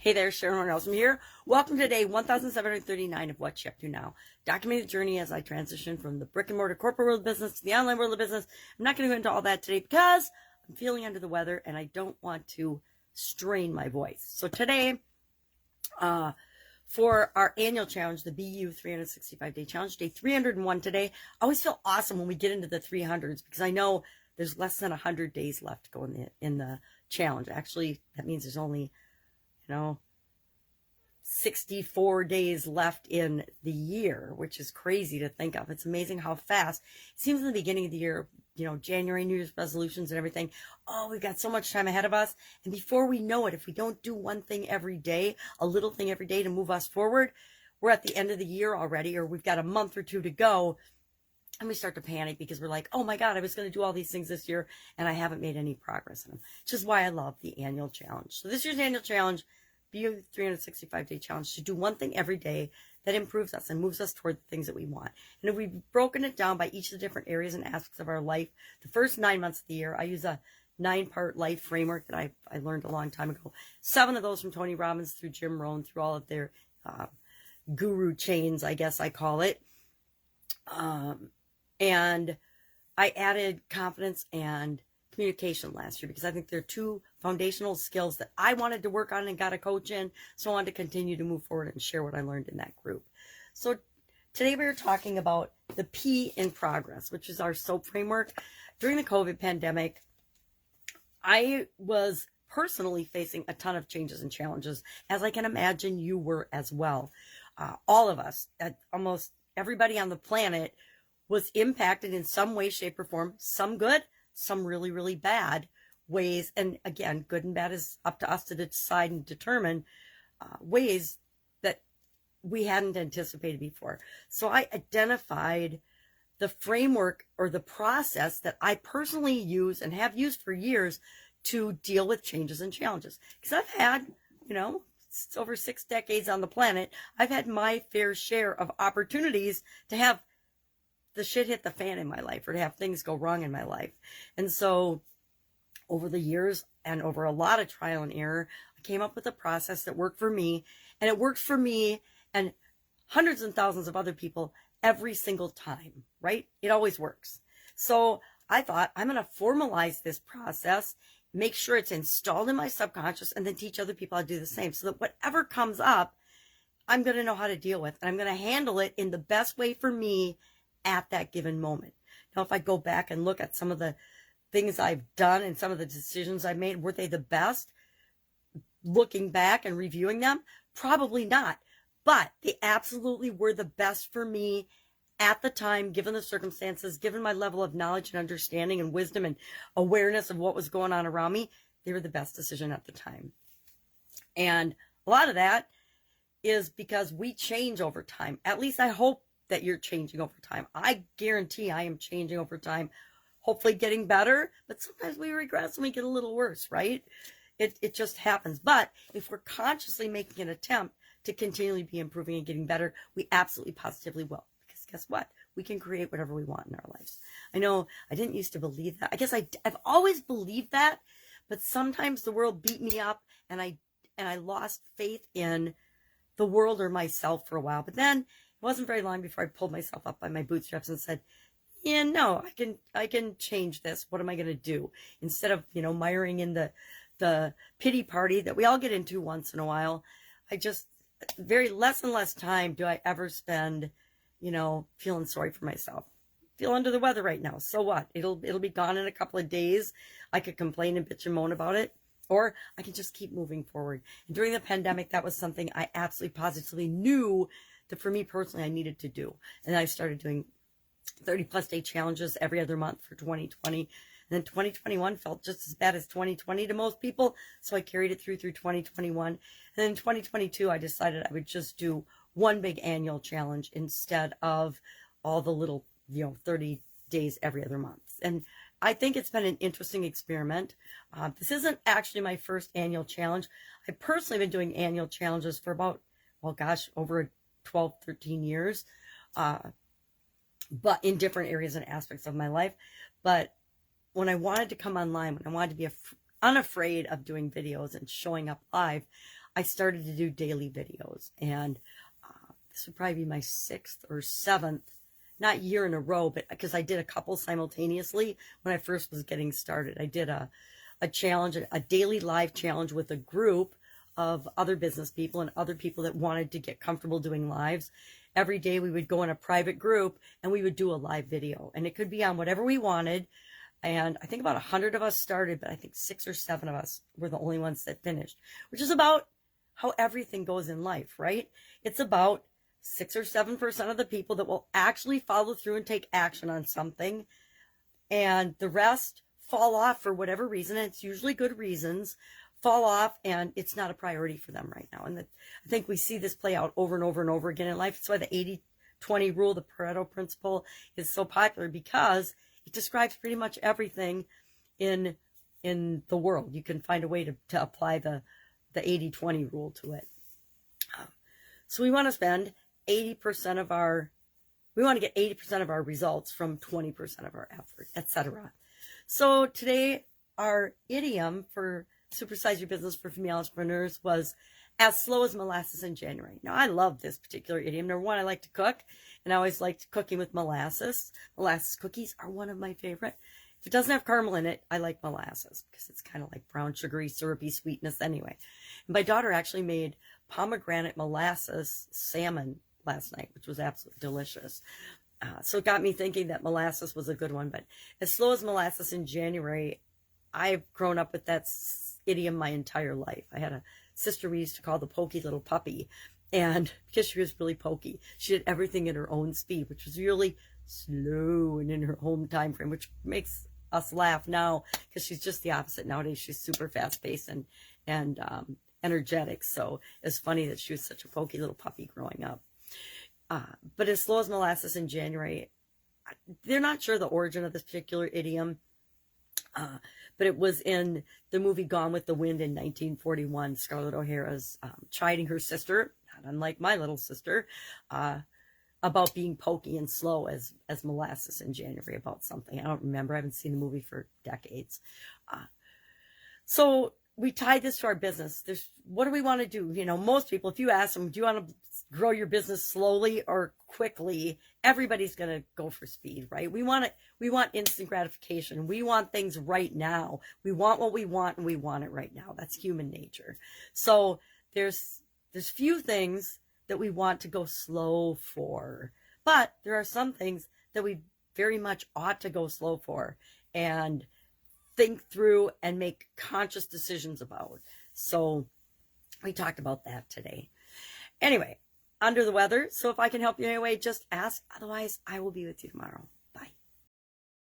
Hey there, Horne-Ellstrom here. Welcome to day 1739 of What You Up To Now. Documenting the journey as I transition from the brick and mortar corporate world of business to the online world of business. I'm not going to go into all that today because I'm feeling under the weather and I don't want to strain my voice. So today, for our annual challenge, the BU 365-day challenge, day 301 today. I always feel awesome when we get into the 300s because I know there's less than 100 days left to go in the challenge. Actually, that means there's only 64 days left in the year, which is crazy to think of. It's amazing how fast it seems in the beginning of the year, January, New Year's resolutions and everything. Oh, we've got so much time ahead of us. And before we know it, if we don't do one thing every day, a little thing every day to move us forward, we're at the end of the year already, or we've got a month or two to go. And we start to panic because we're like, oh my God, I was going to do all these things this year and I haven't made any progress in them, which is why I love the annual challenge. So this year's annual challenge, BU 365-day challenge, to do one thing every day that improves us and moves us toward the things that we want. And if we've broken it down by each of the different areas and aspects of our life, the first 9 months of the year, I use a 9-part life framework that I learned a long time ago. 7 of those from Tony Robbins, through Jim Rohn, through all of their guru chains, I guess I call it. And I added confidence and communication last year because I think they're two foundational skills that I wanted to work on and got a coach in. So I wanted to continue to move forward and share what I learned in that group. So today we are talking about the P in progress, which is our SOAP framework. During the COVID pandemic, I was personally facing a ton of changes and challenges, as I can imagine you were as well. All of us, almost everybody on the planet, was impacted in some way, shape, or form, some good, some really, really bad ways. And again, good and bad is up to us to decide and determine ways that we hadn't anticipated before. So I identified the framework or the process that I personally use and have used for years to deal with changes and challenges. Because I've had, it's over 6 decades on the planet, I've had my fair share of opportunities to have the shit hit the fan in my life or to have things go wrong in my life. And so over the years and over a lot of trial and error, I came up with a process that worked for me, and it worked for me and hundreds and thousands of other people every single time, right? It always works. So I thought, I'm going to formalize this process, make sure it's installed in my subconscious, and then teach other people how to do the same so that whatever comes up, I'm going to know how to deal with, and I'm going to handle it in the best way for me at that given moment. Now, if I go back and look at some of the things I've done and some of the decisions I made, were they the best? Looking back and reviewing them, probably not. But they absolutely were the best for me at the time, given the circumstances, given my level of knowledge and understanding and wisdom and awareness of what was going on around me. They were the best decision at the time. And a lot of that is because we change over time. At least I hope that you're changing over time. I guarantee I am changing over time, hopefully getting better, but sometimes we regress and we get a little worse, right? It just happens. But if we're consciously making an attempt to continually be improving and getting better, we absolutely positively will. Because guess what? We can create whatever we want in our lives. I know I didn't used to believe that. I guess I've always believed that, but sometimes the world beat me up and I lost faith in the world or myself for a while. But then it wasn't very long before I pulled myself up by my bootstraps and said, yeah, no, I can change this. What am I going to do? Instead of, miring in the pity party that we all get into once in a while, I just, less and less time do I ever spend, feeling sorry for myself. Feel under the weather right now. So what? It'll be gone in a couple of days. I could complain and bitch and moan about it, or I can just keep moving forward. And during the pandemic, that was something I absolutely positively knew that for me personally, I needed to do. And I started doing 30+ day challenges every other month for 2020. And then 2021 felt just as bad as 2020 to most people. So I carried it through 2021. And then in 2022, I decided I would just do one big annual challenge instead of all the little, 30 days every other month. And I think it's been an interesting experiment. This isn't actually my first annual challenge. I personally have been doing annual challenges for about, over 12, 13 years, but in different areas and aspects of my life. But when I wanted to come online, when I wanted to be unafraid of doing videos and showing up live, I started to do daily videos, and this would probably be my 6th or 7th, not year in a row, but because I did a couple simultaneously when I first was getting started. I did a challenge, a daily live challenge with a group of other business people and other people that wanted to get comfortable doing lives. Every day we would go in a private group and we would do a live video, and it could be on whatever we wanted. And I think about 100 of us started, but I think 6 or 7 of us were the only ones that finished, which is about how everything goes in life, right? It's about 6 or 7% of the people that will actually follow through and take action on something, and the rest fall off for whatever reason, and it's usually good reasons, fall off, and it's not a priority for them right now. And I think we see this play out over and over and over again in life. That's why the 80-20 rule, the Pareto principle, is so popular, because it describes pretty much everything in the world. You can find a way to apply the 80-20 rule to it. So we want to spend 80% of we want to get 80% of our results from 20% of our effort, etc. So today, our idiom for Supersize Your Business for Female Entrepreneurs was as slow as molasses in January. Now, I love this particular idiom. Number one, I like to cook, and I always liked cooking with molasses. Molasses cookies are one of my favorite. If it doesn't have caramel in it, I like molasses because it's kind of like brown, sugary, syrupy sweetness anyway. And my daughter actually made pomegranate molasses salmon last night, which was absolutely delicious. So it got me thinking that molasses was a good one. But as slow as molasses in January, I've grown up with that idiom my entire life. I had a sister we used to call the pokey little puppy, and because she was really pokey, she did everything at her own speed, which was really slow and in her home time frame, which makes us laugh now because she's just the opposite nowadays. She's super fast-paced and energetic. So it's funny that she was such a pokey little puppy growing up. But as slow as molasses in January, they're not sure the origin of this particular idiom, but it was in the movie Gone with the Wind in 1941. Scarlett O'Hara's chiding her sister, not unlike my little sister, about being pokey and slow as molasses in January about something. I don't remember. I haven't seen the movie for decades. So we tied this to our business. What do we want to do? You know, most people, if you ask them, do you want to grow your business slowly or quickly? Everybody's going to go for speed, right? We want instant gratification. We want things right now. We want what we want, and we want it right now. That's human nature. So there's few things that we want to go slow for, but there are some things that we very much ought to go slow for and think through and make conscious decisions about. So we talked about that today. Anyway, under the weather, so if I can help you in any way, just ask. Otherwise, I will be with you tomorrow.